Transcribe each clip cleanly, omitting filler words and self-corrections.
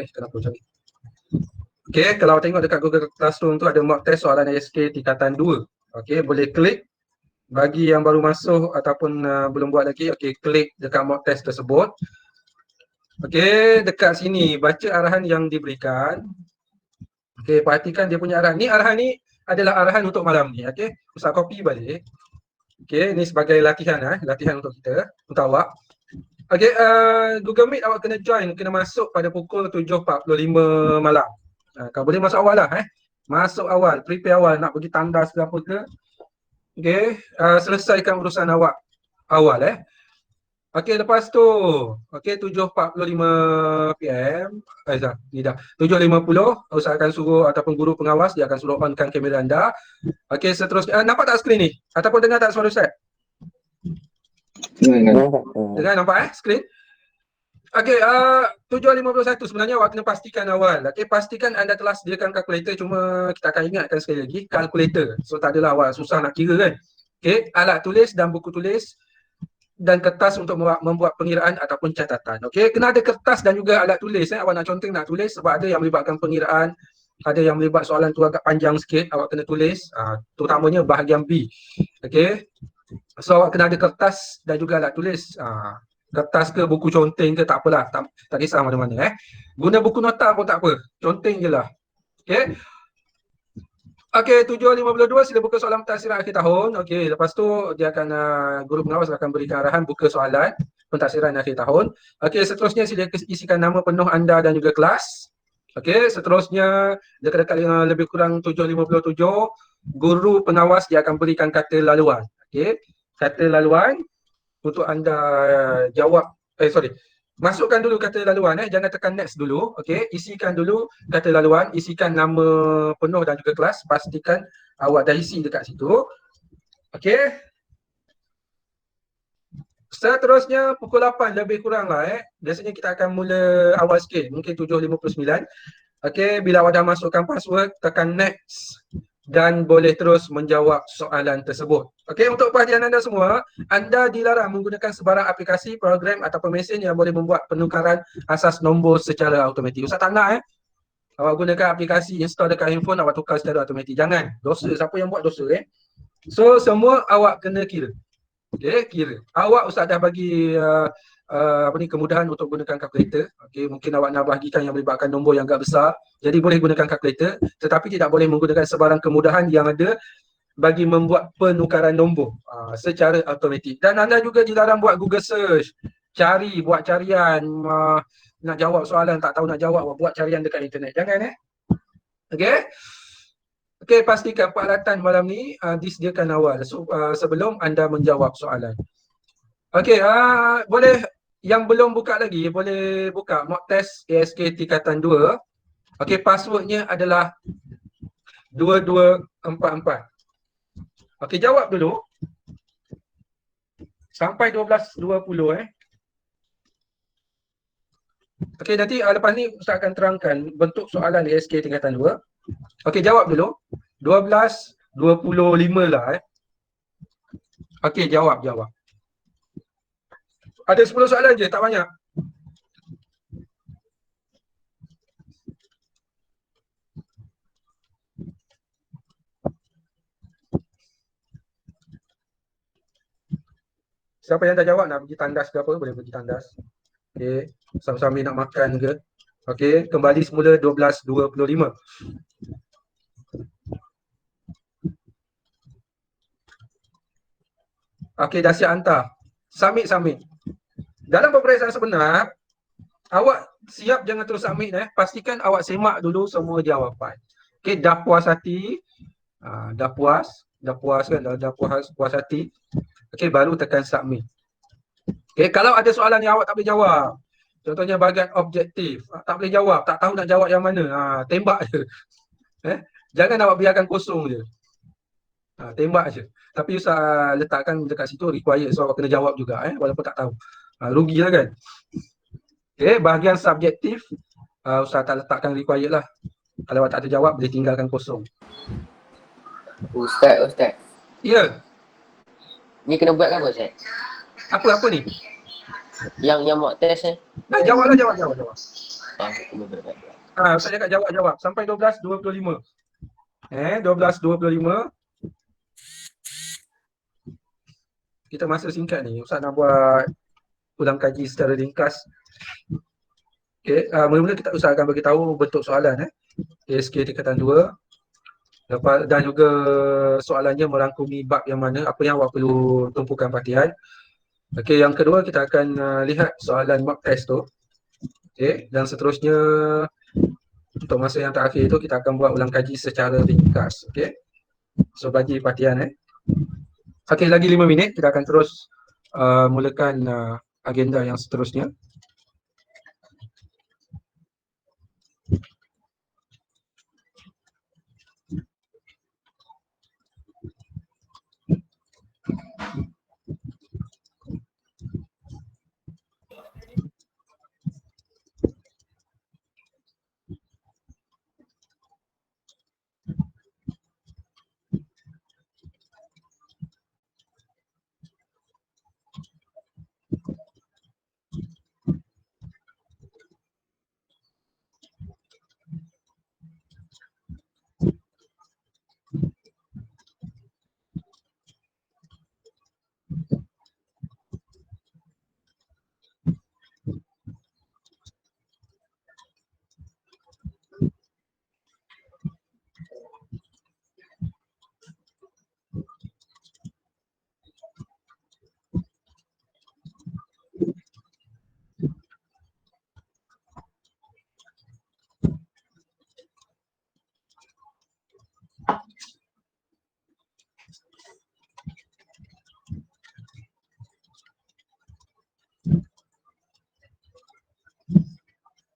Kenapa macam ni? Okay, kalau tengok dekat Google Classroom tu ada mock test soalan ASK tingkatan 2. Okay, boleh klik. Bagi yang baru masuk ataupun belum buat lagi, okay, klik dekat mock test tersebut. Okay, dekat sini baca arahan yang diberikan. Okay, perhatikan dia punya arahan. Arahan ni adalah arahan untuk malam ni. Okay, Ustaz copy balik. Okay, ni sebagai latihan latihan untuk kita, untuk awak. Okay, Google Meet awak kena join, kena masuk pada pukul 7.45 malam. Kau boleh masuk awal lah. Masuk awal, prepare awal, nak pergi tandas ke apa ke. Okay, selesaikan urusan awak awal. Okay, lepas tu, okay, 7.45 PM, ni dah, 7.50, Ustaz akan suruh, ataupun guru pengawas, dia akan suruh onkan kamera anda. Okay, seterusnya, nampak tak skrin ni? Ataupun dengar tak suara Ustaz? Dengar, nampak skrin? Okay, 7.51 sebenarnya awak kena pastikan awal. Okay, pastikan anda telah sediakan kalkulator, cuma kita akan ingatkan sekali lagi, kalkulator. So, tak adalah awak susah nak kira kan. Okay, alat tulis dan buku tulis dan kertas untuk membuat pengiraan ataupun catatan. Okay, kena ada kertas dan juga alat tulis. Awak nak conteng, nak tulis sebab ada yang melibatkan pengiraan, ada yang melibat soalan tu agak panjang sikit, awak kena tulis, terutamanya bahagian B. Okay, so awak kena ada kertas dan juga alat tulis. Kertas ke buku conteng ke tak apalah, tak kisah mana-mana. Guna buku nota pun tak apa, conteng je lah. Okay. Okay, 7.52 sila buka soalan pentadbiran akhir tahun. Okay, lepas tu dia akan, guru pengawas akan berikan arahan buka soalan pentadbiran akhir tahun. Okay, seterusnya sila isikan nama penuh anda dan juga kelas. Okay, seterusnya dekat-dekat lebih kurang 7.57, guru pengawas dia akan berikan kata laluan. Okay, kata laluan untuk anda jawab, masukkan dulu kata laluan, jangan tekan next dulu. Okay, isikan dulu kata laluan, isikan nama penuh dan juga kelas, pastikan awak dah isi dekat situ. Okay, seterusnya pukul 8 lebih kurang lah. Biasanya kita akan mula awal sikit, mungkin 7.59. Okay, bila awak dah masukkan password, tekan next dan boleh terus menjawab soalan tersebut. Okey, untuk perhatian anda semua, anda dilarang menggunakan sebarang aplikasi, program ataupun mesin yang boleh membuat penukaran asas nombor secara automatik. Ustaz tak nak awak gunakan aplikasi install dekat handphone, awak tukar secara automatik. Jangan. Dosa, siapa yang buat dosa So, semua awak kena kira. Okey, kira. Awak Ustaz dah bagi kemudahan untuk gunakan kalkulator. Okey, mungkin awak nak bahagikan yang melibatkan nombor yang agak besar. Jadi boleh gunakan kalkulator, tetapi tidak boleh menggunakan sebarang kemudahan yang ada bagi membuat penukaran nombor secara automatik. Dan anda juga dilarang buat Google search, buat carian, nak jawab soalan tak tahu nak jawab, buat carian dekat internet. Jangan Okey. Okey, pastikan peralatan malam ni disediakan awal sebelum anda menjawab soalan. Okey, boleh yang belum buka lagi, boleh buka mock test ASK tingkatan 2. Okey, passwordnya adalah 2244. Okey, jawab dulu. Sampai 12.20 Okey, nanti lepas ni Ustaz akan terangkan bentuk soalan ASK tingkatan 2. Okey, jawab dulu. 12.25 lah Okey, jawab. Ada 10 soalan je, tak banyak. Siapa yang dah jawab nak pergi tandas ke apa, boleh pergi tandas. Okey, sambil nak makan ke. Okey, kembali semula 12.25. Okey, dah siap hantar. Submit. Dalam peperiksaan sebenar, awak siap jangan terus submit pastikan awak semak dulu semua jawapan. Okey, dah puas hati, dah puas kan, dah puas hati. Okey, baru tekan submit. Okey, kalau ada soalan yang awak tak boleh jawab, contohnya bahagian objektif, tak boleh jawab, tak tahu nak jawab yang mana, tembak je. Jangan awak biarkan kosong je. Tembak je. Tapi Ustaz letakkan dekat situ required, so awak kena jawab juga walaupun tak tahu. Rugilah kan. Okey, bahagian subjektif Ustaz tak letakkan required lah. Kalau awak tak terjawab, boleh tinggalkan kosong. Ustaz. Ya. Ni kena buat kan Ustaz? Apa ni? Yang mock test Jawablah. Saya cakap jawab sampai 12.25. 12.25. Kita masa singkat ni. Ustaz nak buat ulang kaji secara ringkas. Mula-mula Ustaz akan bagi tahu bentuk soalan. ASK tingkatan 2. Dan juga soalannya merangkumi bab yang mana, apa yang awak perlu tumpukan perhatian. Yang kedua kita akan lihat soalan mock test tu. Dan seterusnya untuk masa yang terakhir itu kita akan buat ulang kaji secara ringkas. So bagi perhatian. Lagi 5 minit kita akan terus mulakan agenda yang seterusnya.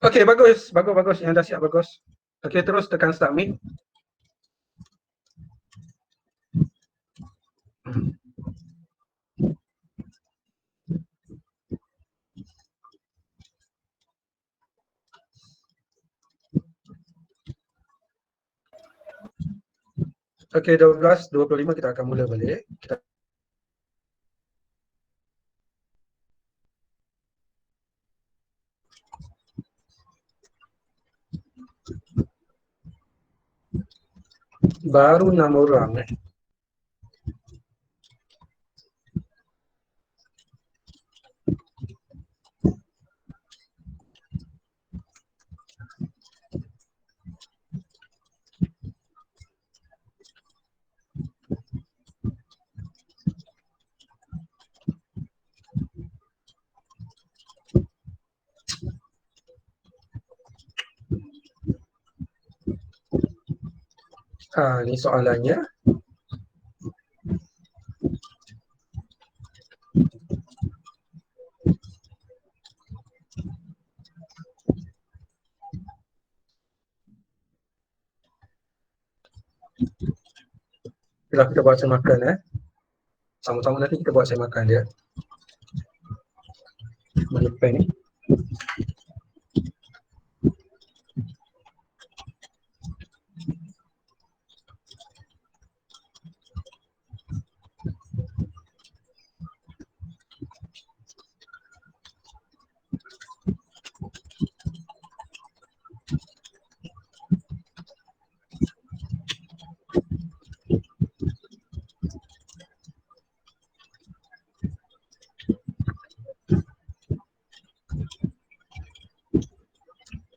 Okey, bagus. Yang dah siap bagus. Okey, terus tekan submit. Okey, 12.25 kita akan mula balik. Baru 6 orang. Ini soalannya. Bila kita buat semakan sama-sama nanti kita buat semakan dia. Mana pen ni?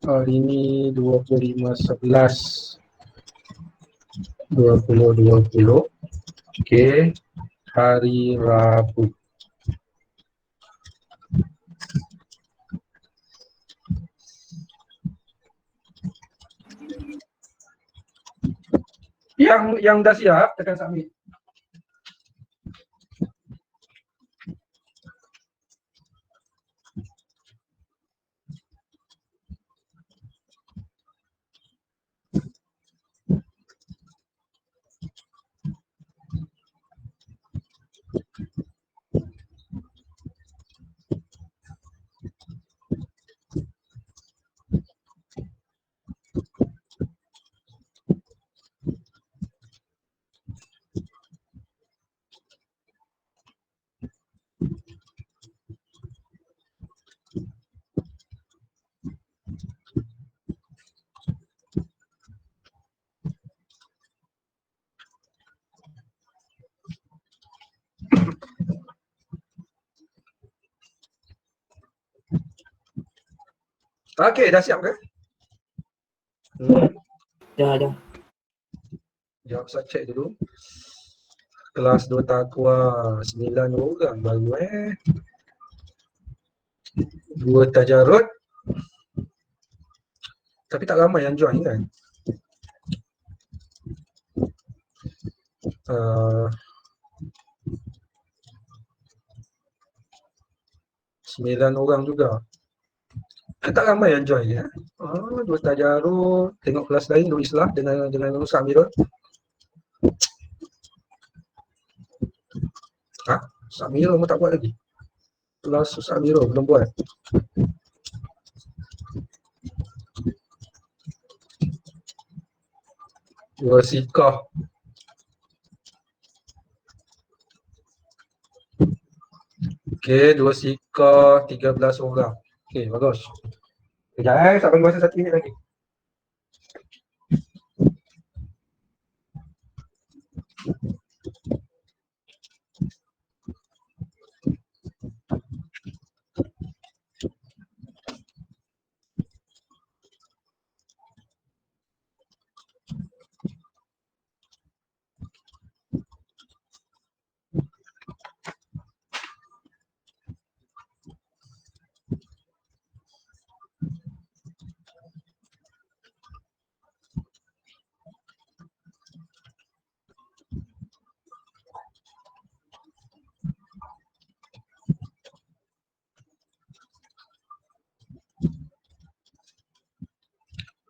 Hari ini 25/11/2020. Okey, hari Rabu. Yang dah siap tekan submit. Okey, dah siap ke? Hmm. Dah. Jawab saya cek dulu. Kelas 2 takwa 9 orang baru 2 tajarut. Tapi tak ramai yang join kan? Uh, 9 orang juga. Tak ramai yang join ya. 2 tajarut, tengok kelas lain Nur Islah dengan Ustaz Amirul. Ustaz Amirul pun tak buat lagi. Kelas Ustaz Amirul belum buat. Dua sikah. Okey, 2 sikah, 13 orang. Okey, bagus. Sekejap sampai masa 1 minit lagi.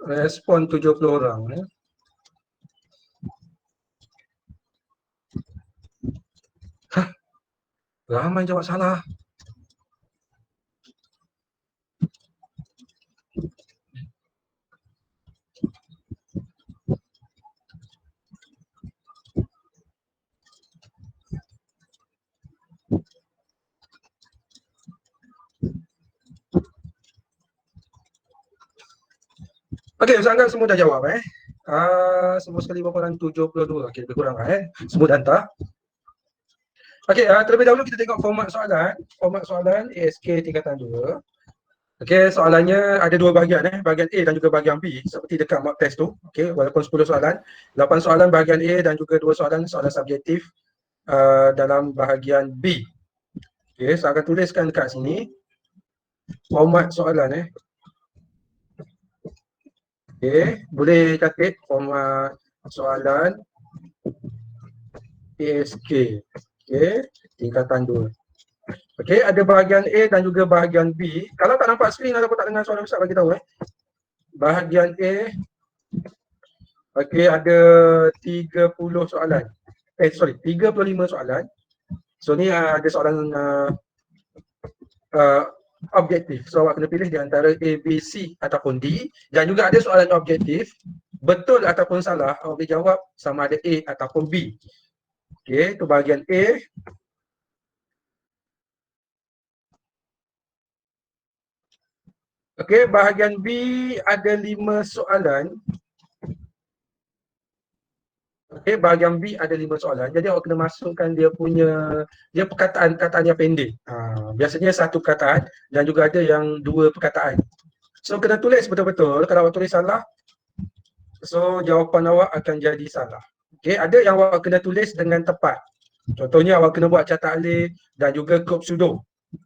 Respon 70 orang ya. Ramai jawab salah. Okey, Ustaz semua dah jawab semua sekali berapa orang? 72. Okey, lebih kurang Semua dah hantar. Okey, terlebih dahulu kita tengok format soalan. Format soalan ASK tingkatan 2. Okey, soalannya ada dua bahagian bahagian A dan juga bahagian B seperti dekat mock test tu. Okey, walaupun 10 soalan, 8 soalan bahagian A dan juga 2 soalan subjektif dalam bahagian B. Okey, saya akan tuliskan dekat sini format soalan Okey, boleh ketik format soalan ASK. Okey, tingkatan 2. Okey, ada bahagian A dan juga bahagian B. Kalau tak nampak skrin ataupun tak dengar suara Ustaz bagi tahu Bahagian A, okey, ada 30 soalan. 35 soalan. So ni ada soalan objektif. So awak kena pilih di antara A, B, C ataupun D, dan juga ada soalan objektif. Betul ataupun salah, awak boleh jawab sama ada A ataupun B. Okey, itu bahagian A. Okey, bahagian B ada 5 soalan. Okey, bahagian B ada 5 soalan. Jadi awak kena masukkan dia perkataan-perkataan yang pendek. Biasanya satu perkataan dan juga ada yang 2 perkataan. So kena tulis betul-betul. Kalau awak tulis salah, so jawapan awak akan jadi salah. Okey, ada yang awak kena tulis dengan tepat. Contohnya awak kena buat catat alih dan juga kod pseudo.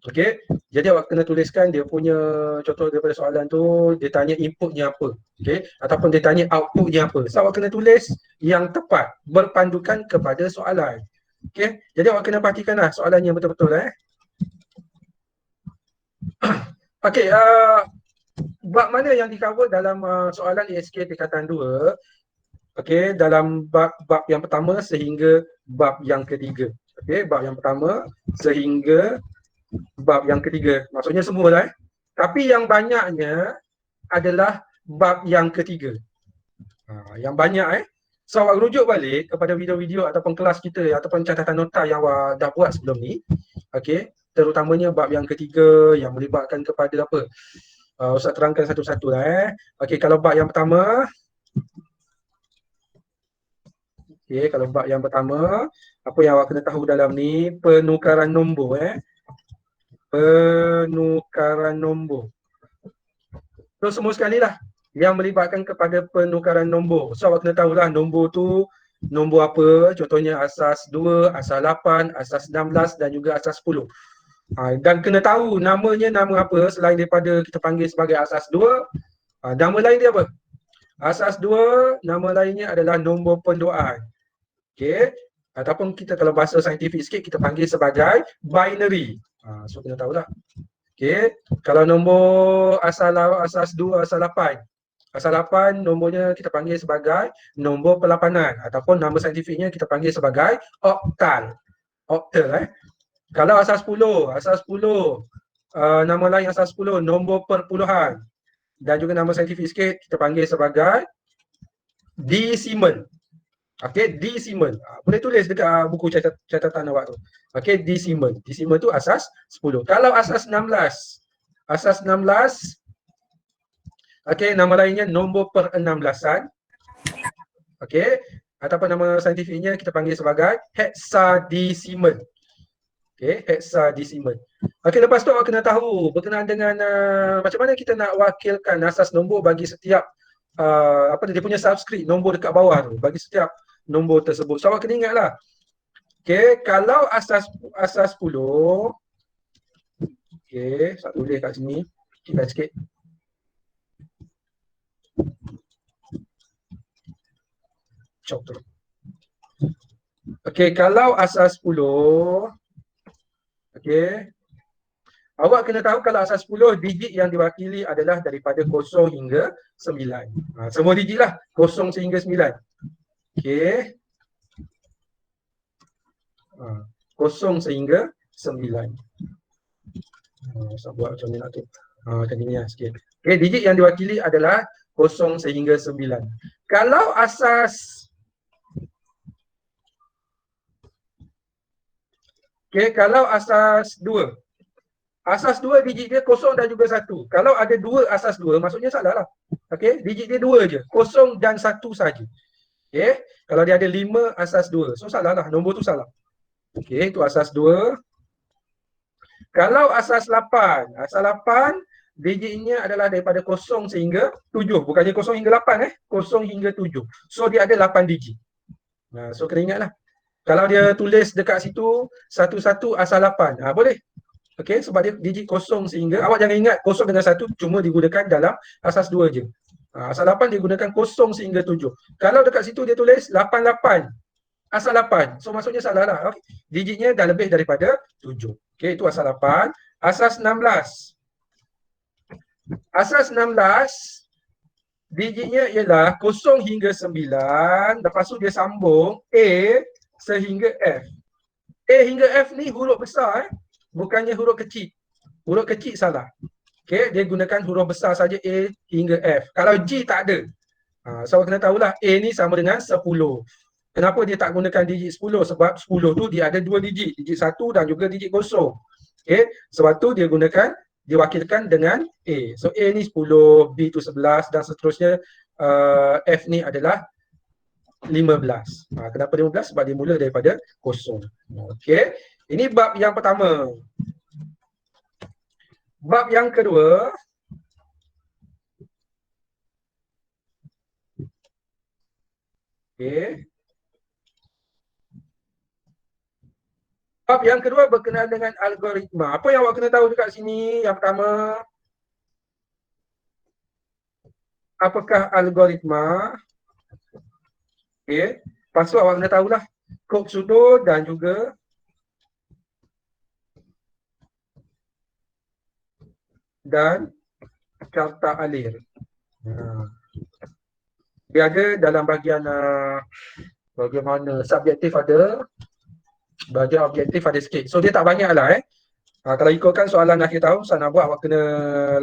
Okey, jadi awak kena tuliskan dia punya contoh daripada soalan tu, dia tanya inputnya apa. Okey, ataupun dia tanya outputnya apa. So awak kena tulis yang tepat berpandukan kepada soalan. Okey, jadi awak kena perhatikanlah soalannya betul-betul Okey, bab mana yang di-cover dalam soalan ASK tingkatan 2? Okey, dalam bab yang pertama sehingga bab yang ketiga. Okey, bab yang pertama sehingga bab yang ketiga. Maksudnya semua Tapi yang banyaknya adalah bab yang ketiga. Yang banyak So awak rujuk balik kepada video-video ataupun kelas kita ataupun catatan nota yang awak dah buat sebelum ni. Okey, terutamanya bab yang ketiga yang melibatkan kepada apa? Ustaz terangkan satu-satu Okey, kalau bab yang pertama, kalau bab yang pertama, apa yang awak kena tahu dalam ni? Penukaran nombor Penukaran nombor. So semua sekali lah yang melibatkan kepada penukaran nombor. So awak kena tahulah nombor tu nombor apa, contohnya asas 2, asas 8, asas 16 dan juga asas 10. Dan kena tahu namanya nama apa selain daripada kita panggil sebagai asas 2, nama lain dia apa? Asas 2, nama lainnya adalah nombor pendoaan. Okey. Ataupun kita kalau bahasa saintifik sikit kita panggil sebagai binary. So kena tahulah. Okey. Kalau nombor asas 2, asas 8. Asas 8 nombornya kita panggil sebagai nombor perlapanan ataupun nama saintifiknya kita panggil sebagai oktal. Oktal Kalau asas 10, nama lain asas 10 nombor perpuluhan dan juga nama saintifik sikit kita panggil sebagai decimal. Okey, decimal. Boleh tulis dekat buku catatan awak tu. Okey, decimal. Decimal tu asas 10. Kalau asas 16, okey, nama lainnya nombor per-16an. Okey, ataupun nama saintifiknya kita panggil sebagai hexadecimal. Okey, hexadecimal. Okey, lepas tu awak kena tahu berkenaan dengan macam mana kita nak wakilkan asas nombor bagi setiap apa dia punya subscript nombor dekat bawah tu bagi setiap nombor tersebut. So awak kena ingatlah. Okey, kalau asas 10, okey, saya tulis kat sini. Sikit. Cop tu. Okey, kalau asas 10, okey. Awak kena tahu kalau asas 10 digit yang diwakili adalah daripada 0 hingga 9. Semua digit lah 0 sehingga 9. Okey. 0 sehingga 9. Saya buat macam ni nak tu. Macam ni lah sikit. Okey, digit yang diwakili adalah 0 sehingga 9. Kalau asas kalau asas 2. Asas 2 digit dia 0 dan juga 1. Kalau ada 2 asas 2 maksudnya salah lah. Okey, digit dia 2 je. 0 dan 1 saja. Okey, kalau dia ada 5 asas 2. So salah lah, nombor tu salah. Okey, itu asas 2. Kalau asas 8, asas 8 digitnya adalah daripada 0 sehingga 7. Bukannya 0 hingga 8 0 hingga 7. So dia ada 8 digit. So kena ingatlah. Kalau dia tulis dekat situ 11 asal 8, boleh. Okey, sebab dia digit 0 sehingga, awak jangan ingat 0 dengan 1 cuma digunakan dalam asas 2 je. Asal 8 digunakan 0 sehingga 7. Kalau dekat situ dia tulis 88 asal 8, so maksudnya salah lah. Okay. Digitnya dah lebih daripada 7. Okey, itu asal 8. Asas 16. Asas 16 digitnya ialah 0 hingga 9, lepas tu dia sambung A sehingga F. A hingga F ni huruf besar bukannya huruf kecil. Huruf kecil salah. Okey, dia gunakan huruf besar saja A hingga F. Kalau G tak ada. So kena tahulah A ni sama dengan 10. Kenapa dia tak gunakan digit 10? Sebab 10 tu dia ada 2 digit, digit 1 dan juga digit 0. Okey, sebab tu dia gunakan diwakilkan dengan A. So A ni 10, B tu 11 dan seterusnya. F ni adalah 15. Kenapa 15? Sebab dia mula daripada 0. Okey. Ini bab yang pertama. Bab yang kedua. Okey. Bab yang kedua berkenaan dengan algoritma. Apa yang awak kena tahu dekat sini? Yang pertama, apakah algoritma? Okey. Lepas tu awak kena tahulah kod sudut dan juga carta alir. Dia ada dalam bahagian bagaimana subjektif ada, bahagian objektif ada sikit. So dia tak banyak lah kalau ikutkan soalan akhir tahun, saya nak buat awak kena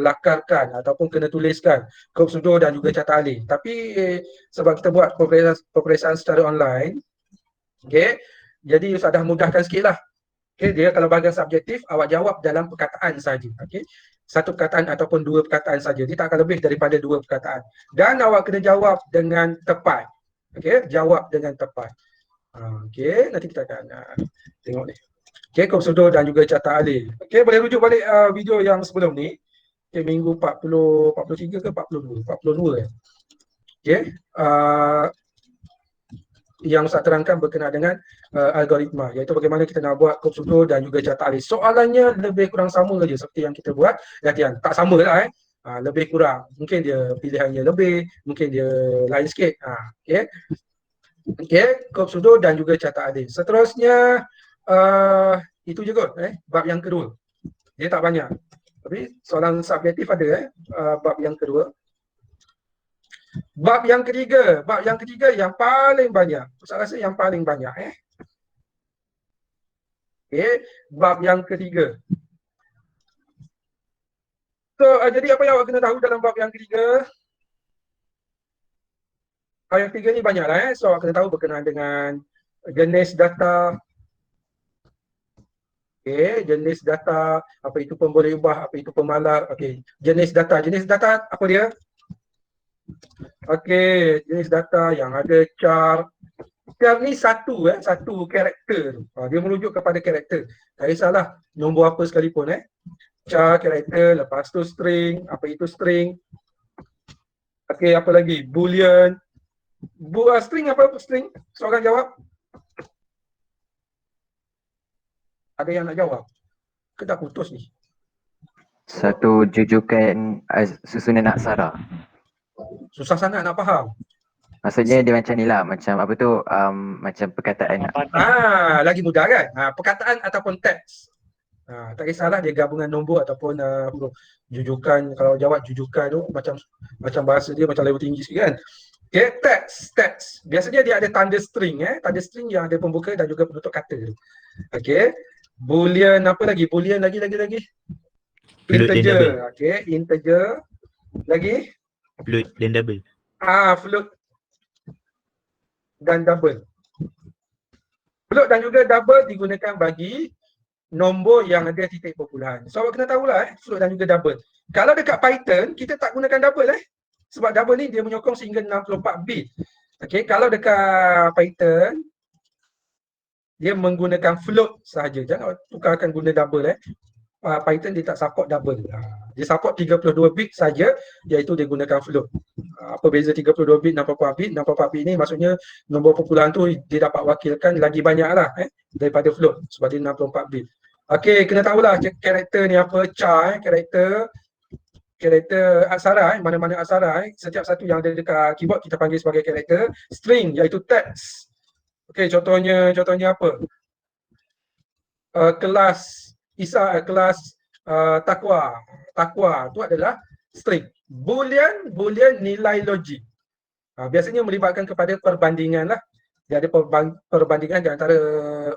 lakarkan ataupun kena tuliskan kod sudut dan juga carta alir. Tapi sebab kita buat peperiksaan secara online, okay, jadi saya dah mudahkan sikit lah. Okay, dia kalau bahagian subjektif, awak jawab dalam perkataan saja. Okay, satu perkataan ataupun dua perkataan saja. Dia tak akan lebih daripada 2 perkataan. Dan awak kena jawab dengan tepat. Okay, jawab dengan tepat. Okay, nanti kita akan tengok ni. Okay, kod sudut dan juga carta alir. Okay, boleh rujuk balik video yang sebelum ni. Okay, minggu 40, 43 ke 42? 42 ya. Okay. Yang saya terangkan berkenaan dengan algoritma, iaitu bagaimana kita nak buat kod sudut dan juga catat alis. Soalannya lebih kurang sama saja seperti yang kita buat latihan. Tak sama lah lebih kurang. Mungkin dia pilihannya lebih, mungkin dia lain sikit. Okay. Okay, kod sudut dan juga catat alis. Seterusnya, itu je kot, bab yang kedua. Dia tak banyak. Tapi soalan subjektif ada, bab yang kedua. Bab yang ketiga yang paling banyak. Saya rasa yang paling banyak. Okay, bab yang ketiga. So, jadi apa yang awak kena tahu dalam bab yang ketiga? Bab yang ketiga ni banyak lah. So, awak kena tahu berkenaan dengan jenis data. Okay, jenis data, apa itu pemboleh ubah, apa itu pemalar. Okay, jenis data apa dia? Okay, jenis data yang ada char. Char ni satu karakter. Dia merujuk kepada karakter. Tak kisahlah nombor apa sekalipun. Char, karakter, lepas tu string. Apa itu string? Okay, apa lagi? Boolean. String apa string? Seorang jawab. Ada yang nak jawab? Kita putus ni. Satu jujukan susunan aksara. Susah sangat nak faham. Maksudnya dia macam ni lah, macam apa tu, macam perkataan. Lagi mudah kan? Perkataan ataupun teks. Tak kisahlah dia gabungan nombor ataupun jujukan. Kalau jawab jujukan tu macam bahasa dia macam level tinggi sikit kan. Okay, teks. Biasanya dia ada tanda string. Tanda string yang ada pembuka dan juga penutup kata. Okay. Boolean apa lagi? Boolean lagi. Integer. Okay, integer. Lagi? Float dan double. Float dan double. Float dan juga double digunakan bagi nombor yang ada titik perpuluhan. So awak kena tahulah float dan juga double. Kalau dekat Python kita tak gunakan double sebab double ni dia menyokong sehingga 64 bit. Okey, kalau dekat Python dia menggunakan float sahaja. Jangan tukarkan guna double Python dia tak support double. Dia support 32 bit saja, iaitu dia gunakan float. Apa beza 32 bit 64 bit? 64 bit ni maksudnya nombor perpuluhan tu dia dapat wakilkan lagi banyaklah daripada float sebab dia 64 bit. Okey, kena tahulah karakter ni apa, char karakter aksara mana-mana aksara setiap satu yang ada dekat keyboard kita panggil sebagai karakter. String iaitu teks. Okey, contohnya apa? Kelas takwa. Takwa tu adalah string. Boolean nilai logik. Biasanya melibatkan kepada perbandingan lah. Dia ada perbandingan di antara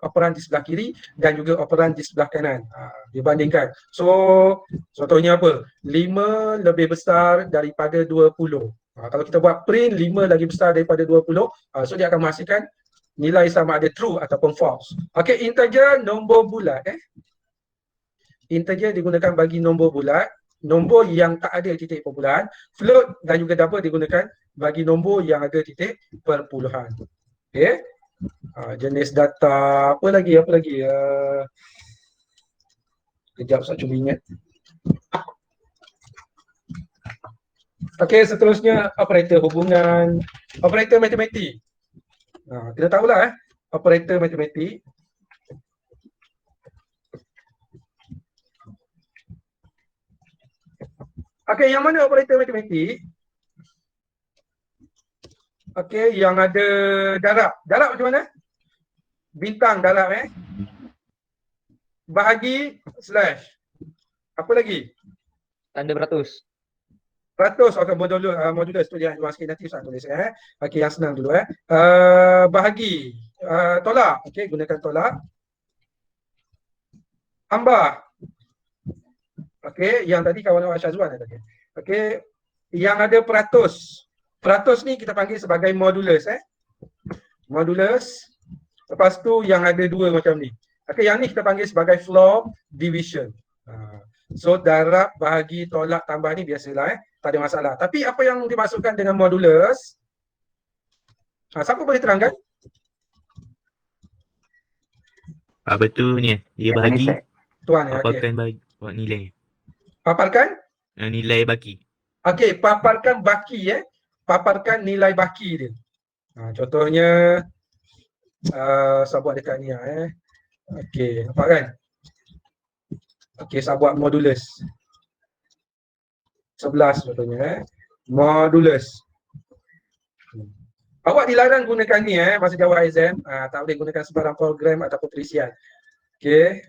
operan di sebelah kiri dan juga operan di sebelah kanan. Dibandingkan. So, contohnya apa? 5 lebih besar daripada 20. Kalau kita buat print 5 lagi besar daripada 20, so dia akan menghasilkan nilai sama ada true ataupun false. Okey, integer nombor bulat. Integer digunakan bagi nombor bulat, nombor yang tak ada titik perpuluhan. Float dan juga double digunakan bagi nombor yang ada titik perpuluhan. Okey. Jenis data apa lagi? Kejap saya cuba ingat. Okey, seterusnya operator hubungan, operator matematik. Kita tahulah operator matematik. Okey, yang mana operator matematik? Okey, yang ada darab. Darab macam mana? Bintang darab Bahagi slash. Apa lagi? Tanda beratus. Ratus. Okey, modulus tu dia luar sikit nanti saya tulis Okey, yang senang dulu bahagi. Tolak. Okey, gunakan tolak. Tambah. Okey, yang tadi kawan awak Syazwan tadi. Okey, yang ada peratus. Peratus ni kita panggil sebagai modulus Modulus. Lepas tu yang ada dua macam ni. Okey, yang ni kita panggil sebagai floor division. So darab, bahagi, tolak, tambah ni biasalah tak ada masalah. Tapi apa yang dimasukkan dengan modulus? Siapa boleh terangkan? Apa tu ni? Dia bahagi. Tuan Paparkan bagi buat nilai. Paparkan nilai baki. Okey, paparkan baki paparkan nilai baki dia. Contohnya saya buat dekat ni Okey, nampak kan? Okey, saya buat modulus 11 contohnya modulus. Awak dilarang gunakan ni masa jawab exam, tak boleh gunakan sebarang program ataupun perisian. Okey.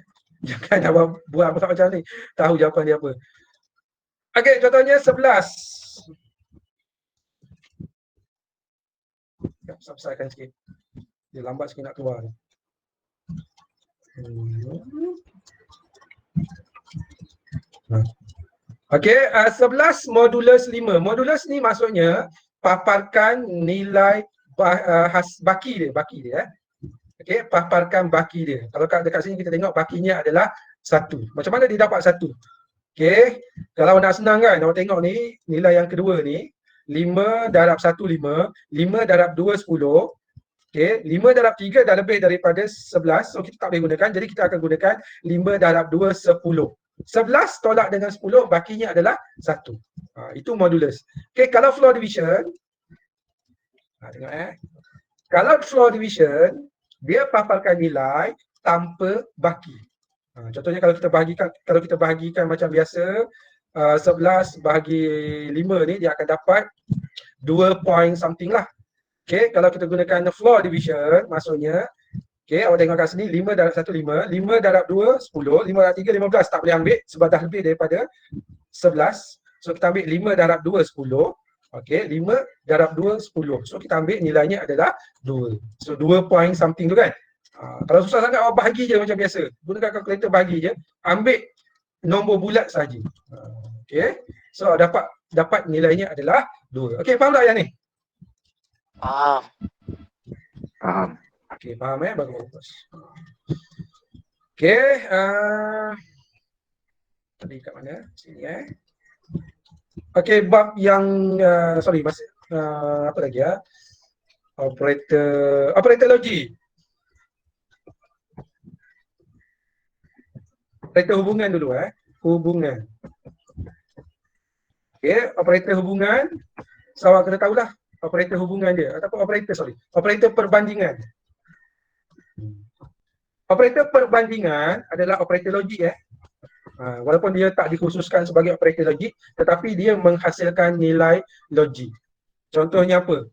Jangan awak buat macam ni. Tahu jawapan dia apa. Okey, contohnya 11. Saya besarkan sikit. Dia lambat sikit nak keluar. Okey, 11 modulus 5. Modulus ni maksudnya paparkan nilai baki dia. Okey, paparkan baki dia. Kalau dekat sini kita tengok bakinya adalah 1. Macam mana dia dapat 1? Okey, kalau nak senang kan, awak tengok ni nilai yang kedua ni 5 darab 1 5, 5 darab 2 10. Okey, 5 darab 3 dah lebih daripada 11. So kita tak boleh gunakan. Jadi kita akan gunakan 5 darab 2 10. 11 tolak dengan 10 bakinya adalah 1. Itu modulus. Okey, kalau floor division tengok kalau floor division dia paparkan nilai tanpa baki. Contohnya kalau kita bahagikan macam biasa 11 bahagi 5 ni dia akan dapat 2 point something lah. Okey, kalau kita gunakan floor division maksudnya awak tengok kat sini 5 darab 1 5, 5 darab 2 10, 5 darab 3 15, tak boleh ambil sebab dah lebih daripada 11. So kita ambil 5 darab 2 10. Okey, 5 darab 2 10. So kita ambil nilainya adalah 2. So 2 point something tu kan. Kalau susah sangat awak bahagi je macam biasa. Gunakan kalkulator bahagi je, ambil nombor bulat saja. Okey. So dapat nilainya adalah 2. Okey, faham tak yang ni? Faham. Okey, faham bagus. Okey, tadi kat mana? Sini Okey, bab yang apa lagi operator logi. Operator hubungan dulu hubungan. Okey, operator hubungan. So awak kena tahulah operator hubungan dia ataupun operator perbandingan. Operator perbandingan adalah operator logik walaupun dia tak dikhususkan sebagai operator logik, tetapi dia menghasilkan nilai logik. Contohnya apa?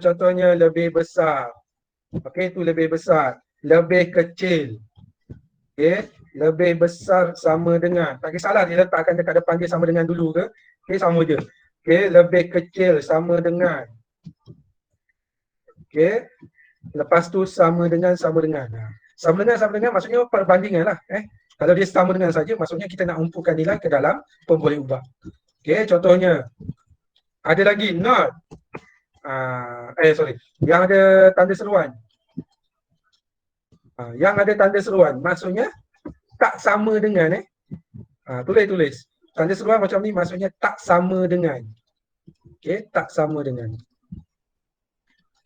Contohnya lebih besar. Okey, itu lebih besar. Lebih kecil. Okey, lebih besar sama dengan. Tak kisahlah dia letakkan dekat depan dia sama dengan dulu ke. Okey, sama je. Okey, lebih kecil sama dengan. Okey. Lepas tu sama dengan. Sama dengan maksudnya perbandingan lah. Kalau dia sama dengan saja, maksudnya kita nak umpukan nilai ke dalam pemboleh ubah. Okey, contohnya ada lagi not. Yang ada tanda seruan. Yang ada tanda seruan maksudnya tak sama dengan tulis. Tanda seruan macam ni maksudnya tak sama dengan. Okey, tak sama dengan.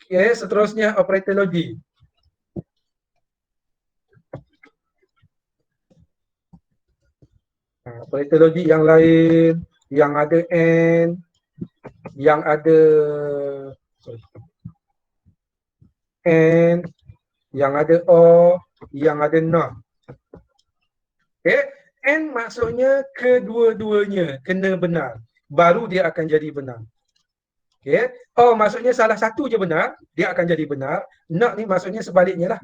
Okey, seterusnya operator logi. Operator logik yang lain yang ada and, yang ada and, yang ada or, yang ada not. Okey, and maksudnya kedua-duanya kena benar, baru dia akan jadi benar. Okey, or maksudnya salah satu je benar, dia akan jadi benar. Not ni maksudnya sebaliknya lah.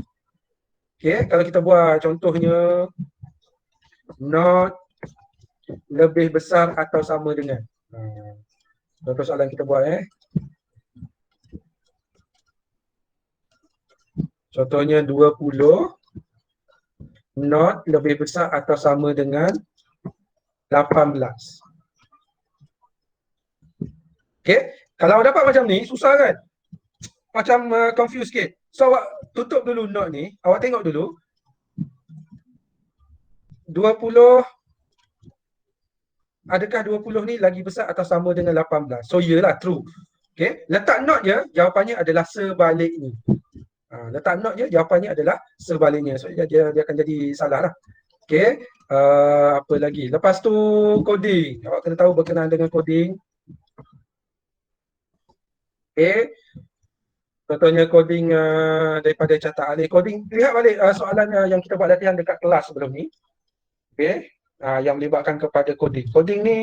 Okey, kalau kita buat contohnya not lebih besar atau sama dengan. Contoh soalan kita buat contohnya 20 not lebih besar atau sama dengan 18. Okey, kalau dapat macam ni susah kan? Macam confused sikit. So awak tutup dulu not ni, awak tengok dulu 20 adakah 20 ni lagi besar atau sama dengan 18? So iyalah, true. Okey, letak not je, jawapannya adalah sebaliknya. Letak not je, jawapannya adalah sebaliknya. So dia akan jadi salah lah. Okey, Apa lagi? Lepas tu coding. Awak kena tahu berkenaan dengan coding. Okay. Contohnya coding daripada catat alih. Coding, lihat balik soalan yang kita buat latihan dekat kelas sebelum ni. Okay. Yang melibatkan kepada coding. Coding ni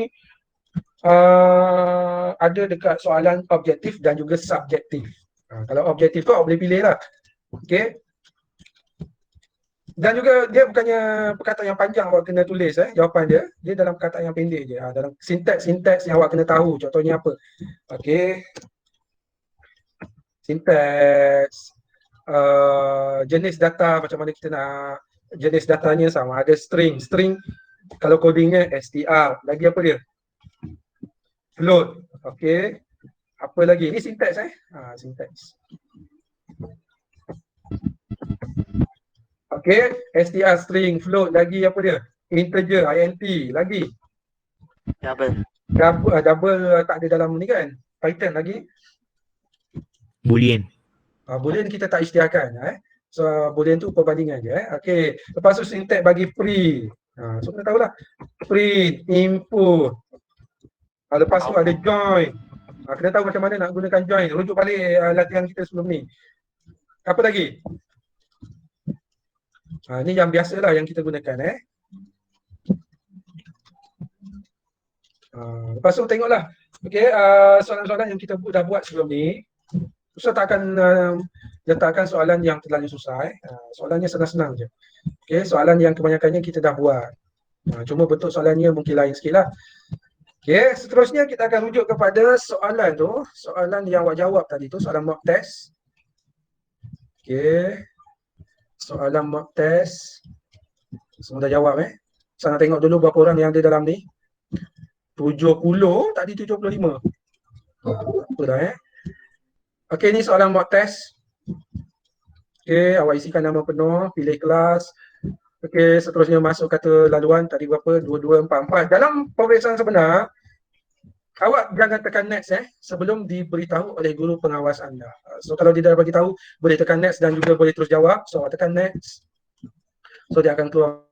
ada dekat soalan objektif dan juga subjektif. Kalau objektif tu awak boleh pilih lah. Okay. Dan juga dia bukannya perkataan yang panjang awak kena tulis jawapan dia. Dia dalam perkataan yang pendek je. Dalam sinteks yang awak kena tahu. Contohnya apa? Okay. Sinteks. Jenis data, macam mana kita nak jenis datanya sama. Ada string. String kalau codingnya str. Lagi apa dia? Float. Okay. Apa lagi? Ini sinteks sinteks. Okay. str, string, float. Lagi apa dia? Integer, int. Lagi? Double. Double tak ada dalam ni kan? Python lagi? Boolean. Boolean kita tak isytiharkan. So boolean tu perbandingan je. Okay. Lepas tu sinteks bagi print. So kita tahulah. Print, input. Lepas tu ada join. Kena tahu macam mana nak gunakan join. Rujuk balik latihan kita sebelum ni. Apa lagi? Ni yang biasalah yang kita gunakan. Lepas tu tengoklah. Okay, soalan-soalan yang kita dah buat sebelum ni. Ustaz tak akan letakkan soalan yang terlalu susah. Soalannya senang-senang je. Okay, soalan yang kebanyakannya kita dah buat. Cuma bentuk soalannya mungkin lain sikit lah. Okay, seterusnya kita akan rujuk kepada soalan tu. Soalan yang awak jawab tadi tu, soalan mock test. Okay. Soalan mock test. Semua dah jawab Saya nak tengok dulu berapa orang yang ada dalam ni. 70, tadi 75. Apa dah Okay, ni soalan mock test. Okay, awak isikan nama penuh, pilih kelas. Okay, seterusnya masuk kata laluan tadi berapa? 2244. Dalam pemeriksaan sebenar, awak jangan tekan next sebelum diberitahu oleh guru pengawas anda. So kalau dia dah bagi tahu, boleh tekan next dan juga boleh terus jawab. So awak tekan next. So dia akan keluar.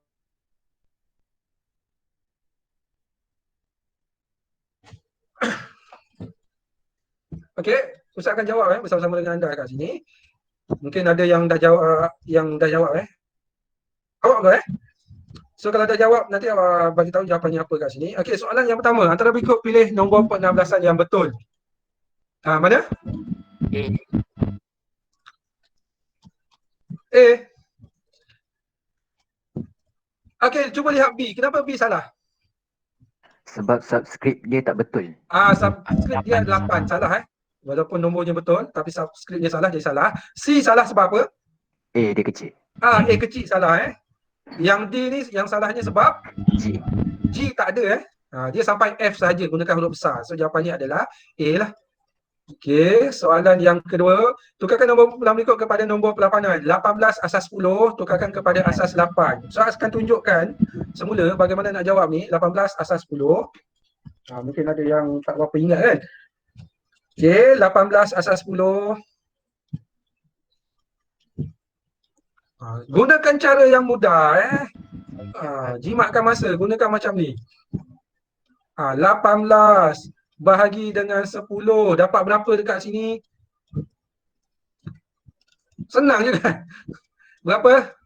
Okay, Ustaz akan jawab bersama-sama dengan anda kat sini. Mungkin ada yang dah jawab Awak ke So kalau dah jawab, nanti awak bagi tahu jawapannya apa kat sini. Okey, soalan yang pertama, antara berikut pilih nombor 16-an yang betul. Mana? A. Okey, cuba lihat B. Kenapa B salah? Sebab subscript dia tak betul. Subscript dia 8 salah Walaupun nombornya betul, tapi subscriptnya salah, jadi salah. C salah sebab apa? A dia kecil. A kecil salah Yang D ni yang salahnya sebab G tak ada dia sampai F saja gunakan huruf besar. So jawapannya adalah A lah. Okey, soalan yang kedua, tukarkan nombor dalam berikut kepada nombor perlawanan. 18 asas 10 tukarkan kepada asas 8. So akan tunjukkan semula bagaimana nak jawab ni. 18 asas 10. Mungkin ada yang tak berapa ingat kan. Okey, 18 asas 10. Gunakan cara yang mudah jimatkan masa, gunakan macam ni. 18 bahagi dengan 10 dapat berapa dekat sini? Senang je kan? Berapa?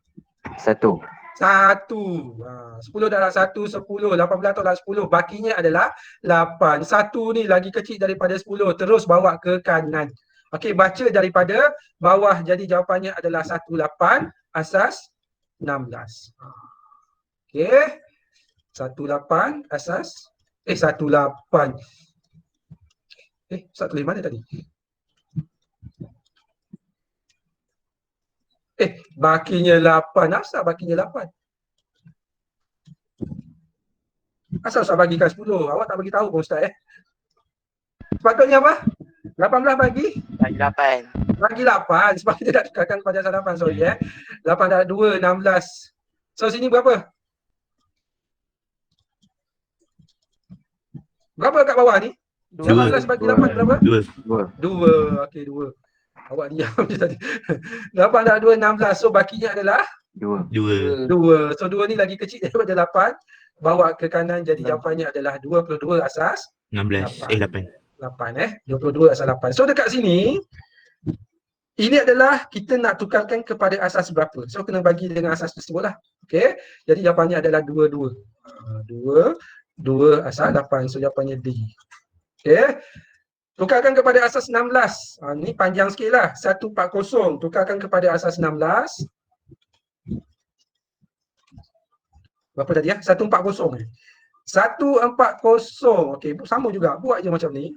1. 10 darab 1, 10, 18 tolak 10, bakinya adalah 8. 1 ni lagi kecil daripada 10, terus bawa ke kanan. Okey, baca daripada bawah, jadi jawapannya adalah 18 asas 16. Okey. 18 asas 18. Ustaz tulis mana tadi? Bakinya 8. Asal bakinya 8? Asal Ustaz bagikan 10? Awak tak bagi tahu pun Ustaz Sepatutnya apa? 18 bagi? Bagi 8. Bagi 8. Sebab kita tak tukarkan kepada asal 8. Sorry 8 darab 2, 16. So sini berapa? Berapa kat bawah ni? 18 bagi 8 berapa? 2. Okey, 2. Awak diam je tadi. 8 darab 2, 16. So bakinya adalah 2. 2. 2. So 2 ni lagi kecil daripada 8. Bawa ke kanan jadi jawapannya adalah 22 asas 16. 8. 8 22 asas 8. So dekat sini ini adalah kita nak tukarkan kepada asas berapa. So kena bagi dengan asas tersebut lah. Okey. Jadi jawapannya adalah 22. 2 asas 8. So jawapannya D. Okey. Tukarkan kepada asas 16. Ni panjang sikit lah. 140. Tukarkan kepada asas 16. Berapa tadi ya? 140 ni. 140. Okey, sama juga. Buat je macam ni.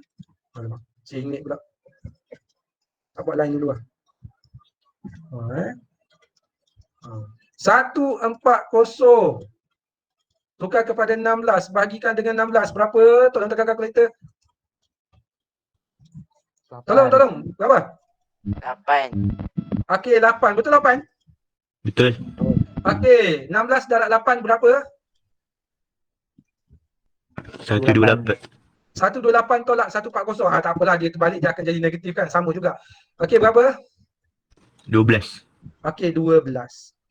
Alamak, singit pula. Tak buat lain dulu lah. 140. Tukar kepada 16. Bagikan dengan 16. Berapa? Tolong tekan kalkulator. Tolong. Berapa? 8. Okey, 8. Betul 8? Betul. Okey, 16 darab 8 berapa? 128. 128 tolak 140. Tak apalah, dia terbalik dia akan jadi negatif kan. Sama juga. Okey, berapa? 12. Okey, 12.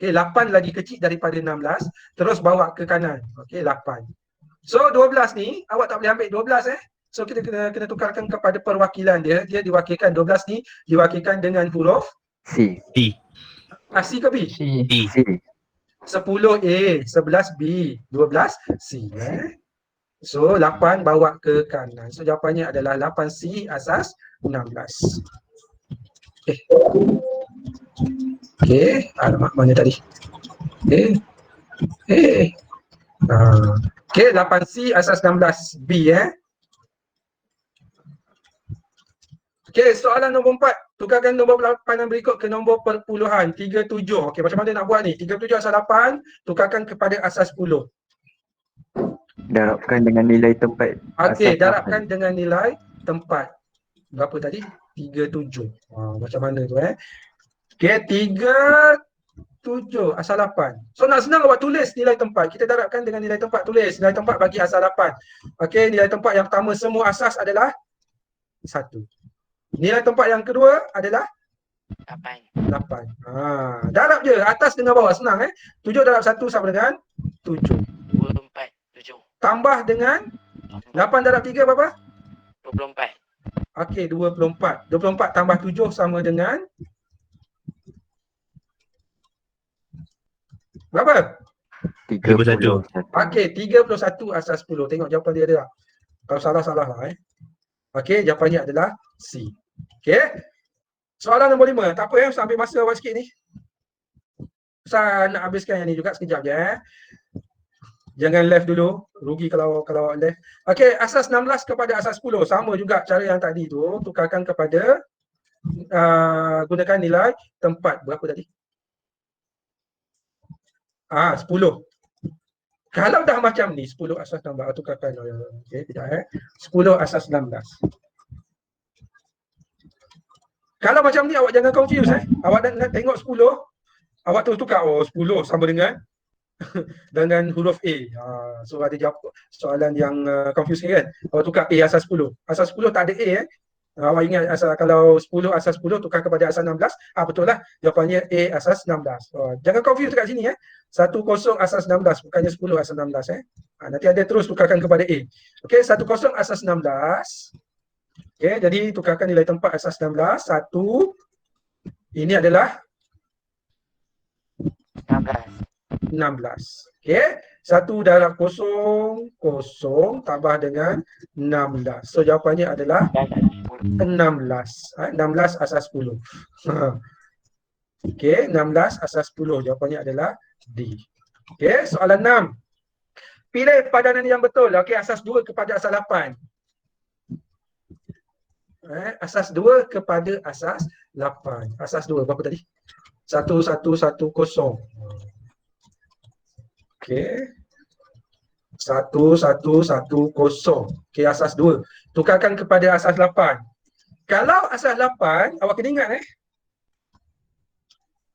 Okey, 8 lagi kecil daripada 16. Terus bawa ke kanan. Okey, 8. So 12 ni awak tak boleh ambil 12 So kita kena tukarkan kepada perwakilan dia. Dia diwakilkan 12 ni diwakilkan dengan huruf C. T. C ke B? C. E. C. 10 A, 11 B, 12 C. So 8 bawa ke kanan. So jawapannya adalah 8C asas 16. Okey, alamak mana tadi? Okey, 8C asas 16 B Okey, soalan nombor 4. Tukarkan nombor lapanan berikut ke nombor perpuluhan 37. Okey, macam mana nak buat ni? 37 asas 8 tukarkan kepada asas 10. Darabkan dengan nilai tempat. Okey, asas darabkan dengan nilai tempat. Berapa tadi? 37. Macam mana tu Okey, 37 asal 8. So nak senang awak tulis nilai tempat. Kita darabkan dengan nilai tempat, tulis nilai tempat bagi asal 8. Okey, nilai tempat yang pertama semua asas adalah 1. Nilai tempat yang kedua adalah 8. 8. Darab je atas dengan bawah, senang 7 darab 1 sama dengan 7. 24. 7. Tambah dengan 8 darab 3 berapa? 24. Okey, 24. 24 tambah 7 sama dengan berapa? 31. Okey, 31 asas 10. Tengok jawapan dia ada tak? Kalau salah-salah lah Okey, jawapannya adalah C. Okey. Soalan nombor 5. Tak apa Ustaz ambil masa awak sikit ni. Ustaz nak habiskan yang ni juga sekejap je Jangan left dulu. Rugi kalau awak left. Okey, asas 16 kepada asas 10. Sama juga cara yang tadi tu. Tukarkan kepada gunakan nilai tempat. Berapa tadi? 10. Kalau dah macam ni, 10 asas 16. Tukarkan. Okey, tidak 10 asas 16. Kalau macam ni awak jangan confuse Awak nak tengok 10, awak terus tukar 10 sama dengan dengan huruf A. So ada jawab soalan yang confusing kan. Awak tukar A asas 10. Asas 10 tak ada A Awak ingat kalau 10 asas 10 tukar kepada asas 16, betul lah jawapannya A asas 16. Jangan confuse dekat sini 10 asas 16 bukannya 10 asas 16 nanti ada terus tukarkan kepada A. Okey, 10 asas 16. Okey, jadi tukarkan nilai tempat asas 16. 1 ini adalah 16. 16. Okey, 1 darab 0, 0 tambah dengan 16. So jawapannya adalah 16. 16 asas 10. Okey, 16 asas 10. Jawapannya adalah D. Okey, soalan 6. Pilih padanan yang betul. Okey, asas 2 kepada asas 8. Asas 2 kepada asas 8. Asas 2 berapa tadi? 1110. Okey. 1110. Okey, asas 2. Tukarkan kepada asas 8. Kalau asas 8, awak kena ingat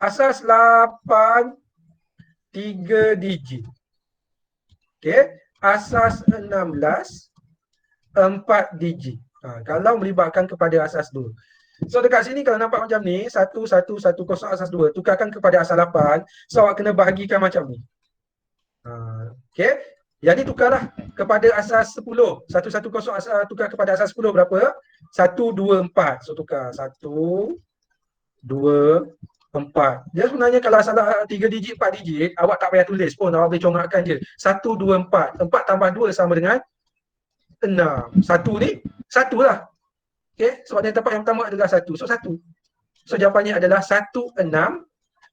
asas 8 3 digit. Okey, asas 16 4 digit. Kalau melibatkan kepada asas 2. So dekat sini kalau nampak macam ni, 1110 asas 2, tukarkan kepada asas 8. So awak kena bahagikan macam ni. Okey. Yang ni tukarlah kepada asas 10. 110 asas, tukar kepada asas 10 berapa? 1, 2, 4. So tukar 1, 2, 4. Dia sebenarnya kalau salah 3 digit, 4 digit, awak tak payah tulis pun, awak boleh congakkan je. 1, 2, 4. 4 tambah 2 sama dengan 6. 1 ni, 1 lah. Okey, sebab yang tempat yang pertama adalah 1. So 1. So jawapannya adalah 1, 6,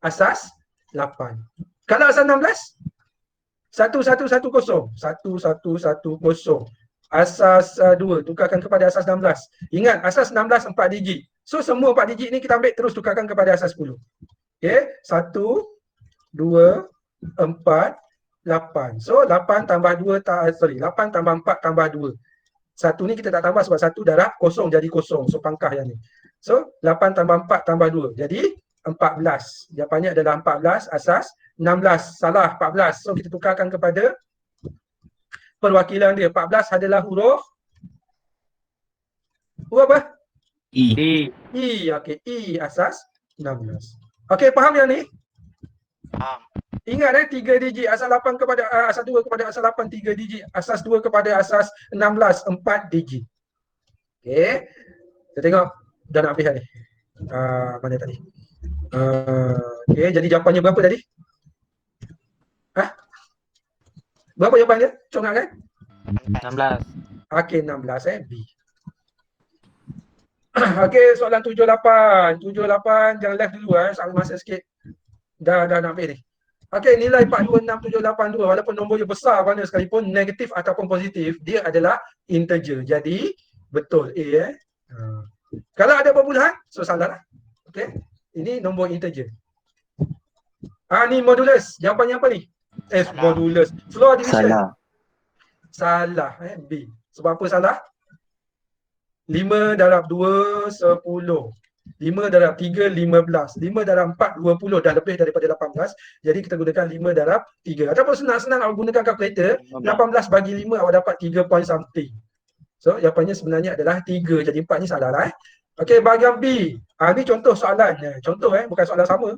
asas 8. Kalau asas 16, 1110. 1110. Asas 2, tukarkan kepada asas 16. Ingat, asas 16 4 digit. So semua 4 digit ni kita ambil terus tukarkan kepada asas 10. Okey, 1, 2, 4, 8. So 8 tambah 2, 8 tambah 4 tambah 2. 1 ni kita tak tambah sebab 1 darab kosong jadi kosong. So pangkah yang ni. So 8 tambah 4 tambah 2. Jadi 14. Jawapannya adalah 14 asas 16. Salah 14. So kita tukarkan kepada perwakilan dia. 14 adalah huruf apa? E. E. Okey, E asas 16. Okey, faham yang ni? Faham. Ingat 3 digit, asas 8 kepada asas 2 kepada asas 8 3 digit, asas 2 kepada asas 16 4 digit. Okey. Kita tengok dah nak habis dah ni. Mana tadi? Okey, jadi jawapannya berapa tadi? Berapa jawapan dia? Congak kan? 16. Okey, 16 B. Okey, soalan 78. 78 jangan left dulu sambil masa sikit. Dah nak habis ni. Okey, nilai 426782 walaupun nombornya besar mana sekalipun, negatif ataupun positif, dia adalah integer. Jadi betul A Kalau ada perpuluhan, so salah lah. Okey. Ini nombor integer. Ni modulus. Jawapannya apa ni? Salah. Modulus. Floor division. Salah. Salah B. Sebab apa salah? 5 darab 2 10. 5 darab 3 15. 5 darab 4 20 dah lebih daripada 18. Jadi kita gunakan 5 darab 3. Ataupun senang-senang awak gunakan kalkulator, 18 bagi 5 awak dapat 3 point something. So jawapannya sebenarnya adalah 3. Jadi 4 ni salah lah. Okey, bahagian B. Ni contoh soalan. Contoh bukan soalan sama.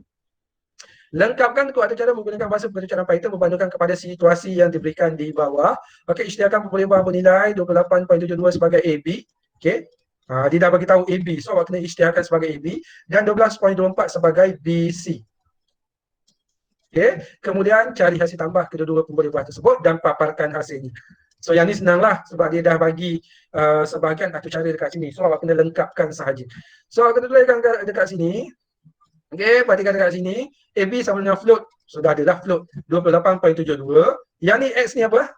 Lengkapkan kuat cara menggunakan bahasa pengecualian Python berbandingkan kepada situasi yang diberikan di bawah. Okey, isytiharkan perpuluhan bernilai 28.72 sebagai AB. Okey. Dia dah bagi tahu AB. So awak kena isytiharkan sebagai AB dan 12.24 sebagai BC. Okey. Kemudian cari hasil tambah kedua-dua perpuluhan tersebut dan paparkan hasilnya. So yang ni senanglah sebab dia dah bagi sebahagian atau cara dekat sini. So awak kena lengkapkan sahaja. So awak kena tuliskan dekat sini. Okey, perhatikan dekat sini. AB sama dengan float. Sudah adalah float 28.72. Yang ni X ni apa?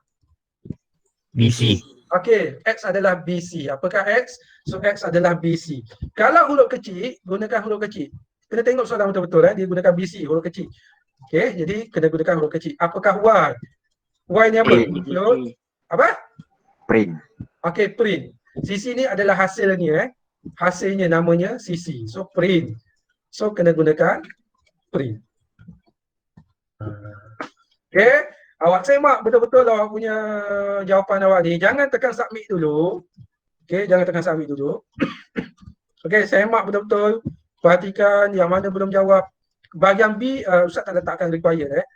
BC. Okey, X adalah BC. Apakah X? So X adalah BC. Kalau huruf kecil, gunakan huruf kecil. Kena tengok soalan betul-betul dia gunakan BC, huruf kecil. Okey, jadi kena gunakan huruf kecil. Apakah Y? Y ni apa? Float. Apa? Print. Okey, print. CC ni adalah hasilnya Hasilnya namanya CC. So print. So kena gunakan print. Okey, awak semak betul-betul awak punya jawapan awak ni. Jangan tekan submit dulu. Okey, jangan tekan submit dulu. Okey, semak betul-betul. Perhatikan yang mana belum jawab. Bahagian B, Ustaz tak letakkan required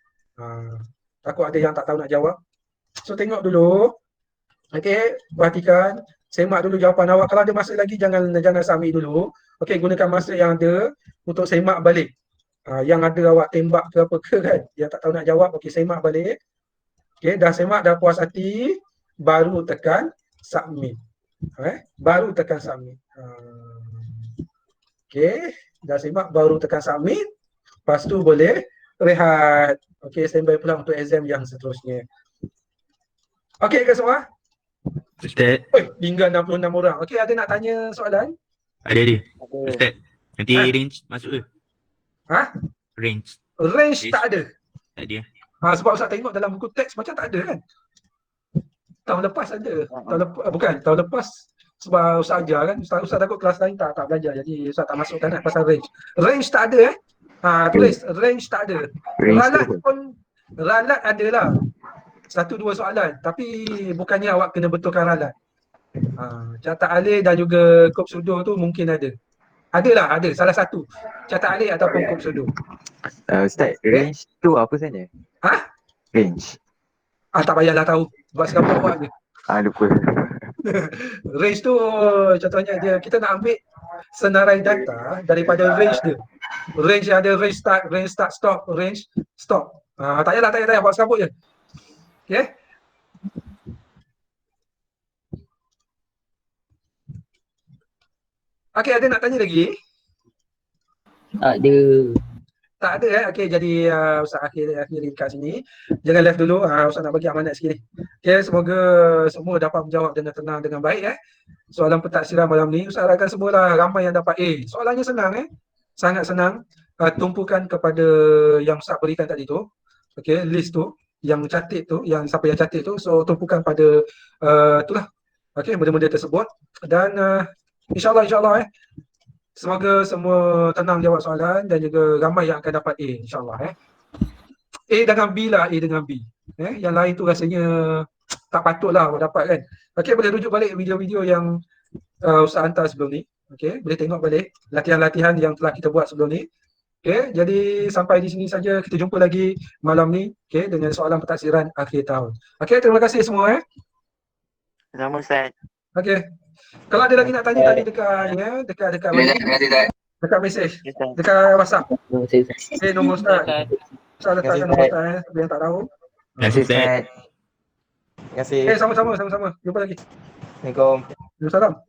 takut ada yang tak tahu nak jawab. So tengok dulu. Okey, perhatikan. Semak dulu jawapan awak. Kalau ada masa lagi jangan submit dulu. Okey, gunakan masa yang ada untuk semak balik. Yang ada awak tembak ke apa ke kan. Yang tak tahu nak jawab, okey semak balik. Okey, dah semak, dah puas hati, baru tekan submit. Baru tekan submit. Okey, dah semak baru tekan submit. Lepas tu boleh rehat. Okey, standby pula untuk exam yang seterusnya. Okey ke semua? Ustaz, Tinggal 66 orang. Okey, ada nak tanya soalan? ada. Ustaz, nanti range masuk ke? Range. Range Yes. tak ada. Tak ada. Sebab Ustaz tengok dalam buku teks macam tak ada kan? Tahun lepas ada. Tahun lepas sebab Ustaz ajar kan. Ustaz takut kelas lain tak belajar. Jadi Ustaz tak masukkan pasal range. Range tak ada tulis range tak ada. Ralat pun ralat ada lah. 1-2 soalan. Tapi bukannya awak kena betulkan ralat. Catat alih dan juga kop sudur tu mungkin ada. Ada salah satu. Catat alik ataupun kod pseudo. Ustaz, range tu apa sebenarnya? Ha? Range. Tak payahlah tahu. Buat Singapura buat je. Lupa. Range tu contohnya kita nak ambil senarai data daripada range dia. Range ada range start, stop, range stop. Tak payah buat serabut je. Okey. Okey, ada nak tanya lagi? Ada. Tak ada Okey, jadi Ustaz akhiri kat sini. Jangan live dulu. Ustaz nak bagi amanat sikit ni. Okey, semoga semua dapat menjawab dengan tenang, dengan baik soalan pentadsiran malam ni. Ustaz harapkan semualah ramai yang dapat A. Soalannya senang sangat senang. Tumpukan kepada yang Ustaz berikan tadi tu. Okey, list tu yang catat tu, yang siapa yang catat tu, so tumpukan pada itulah. Okey, benda-benda tersebut dan insya-Allah semoga semua tenang jawab soalan dan juga ramai yang akan dapat A, insya-Allah A dengan B lah, A dengan B. Yang lain tu rasanya tak patutlah dapat kan. Okey, boleh rujuk balik video-video yang Ustaz hantar sebelum ni. Okey, boleh tengok balik latihan-latihan yang telah kita buat sebelum ni. Okey, jadi sampai di sini saja, kita jumpa lagi malam ni dengan soalan pentadsiran akhir tahun. Okey, terima kasih semua Sama Ustaz. Okey. Kalau ada lagi nak tanya dekat dekat mesej, dekat WhatsApp. Nombor Ustaz. Ustaz letakkan nombor Ustaz siapa yang tak tahu. Terima kasih Ustaz. Terima kasih. Sama-sama. Jumpa lagi. Assalamualaikum. Waalaikumsalam.